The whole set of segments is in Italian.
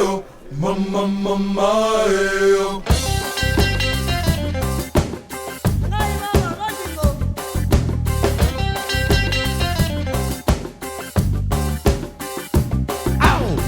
oh, mamma mamma oh.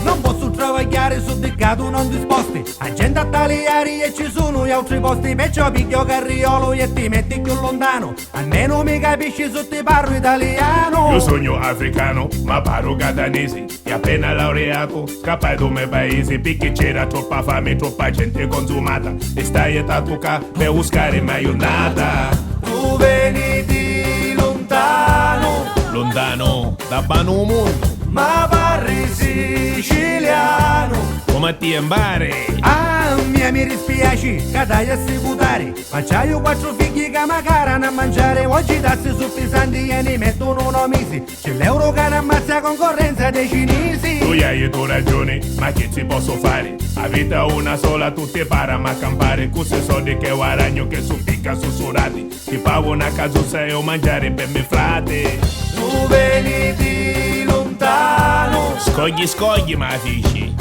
Non posso travagliare su decado non disposti. A gente a tagliare e ci sono gli altri posti. Perciò piglio carriolo e ti metti più lontano. Almeno mi capisci se ti parlo italiano. Io sogno africano, ma parlo catanese. E appena laureato, scappai da me paese. Perché c'era troppa fame, troppa gente consumata. E stai a toccare per buscare mai nada. Tu veni di lontano, Lontano da bano mondo, ma parli siciliano. come ti imbare. Ah, mi dispiace, che dai a sicutare. Ma c'hai quattro figli che magari a mangiare. Oggi tassi su pesanti e ne mettono uno mesi. C'è l'euro che ne ammazza la concorrenza dei cinesi. Tu hai tu ragione, ma che ci posso fare? La vita è una sola, tutti parano a campare. Questi soldi che guadagno che su picca sussurrati. Ti pago una casusa e ho mangiare per me frate. Tu veni di lontano, Scogli, ma fici.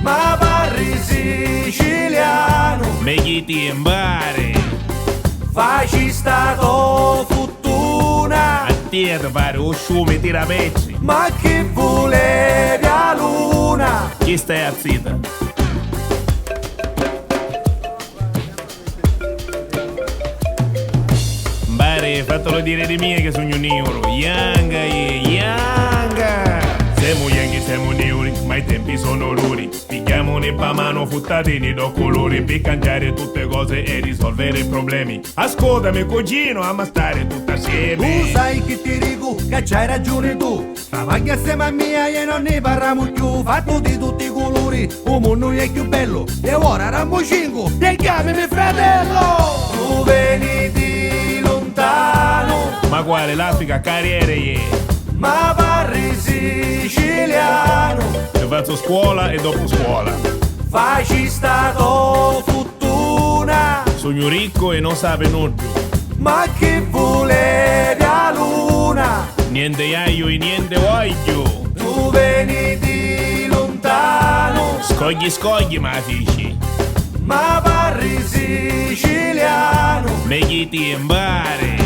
ma parli siciliano. Meglio ti imbare. Faci stato fortuna, A te ti pare o sciume ti rapezzi. ma chi volevi a luna? Chi stai a zita? Mbare, fatelo dire di me che sono un euro. Yanga, yanga. Siamo neuri, ma i tempi sono duri. Pigliamone pa' mano, futtatini do colori. Per cambiare tutte cose e risolvere i problemi. Ascoltami cugino, ama stare tutti assieme. Tu sai che ti dico, che c'hai ragione tu. Travaglia assieme a mia e non ne parliamo più. Fatto di tutti i colori, un mondo è più bello. E ora rammo cinque, e chiamami fratello. Tu veni di lontano, Ma quale l'Africa carriere ma parli siciliano. Io faccio scuola e dopo scuola. Faci stato fortuna, Sogno ricco e non sape nulla. ma chi volevi a luna? Niente io e niente voglio. Tu veni di lontano, Scogli, ma fici. ma parli siciliano. Meglio ti imbare.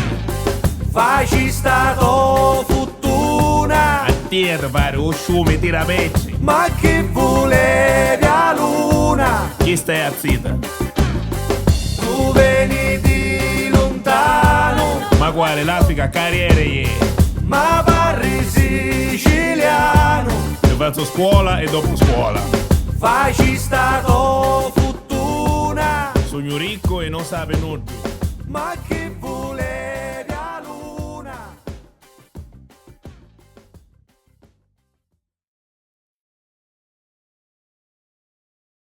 Faci stato fortuna, A te ti pare o sciume ti rapezzi. ma chi volevi a luna? Chi stai a zita? Tu veni di lontano, Ma quale l'Africa carriere ma parli siciliano. Io faccio scuola e dopo scuola. Faci stato fortuna, Sogno ricco e non sape nulla. ma chi volevi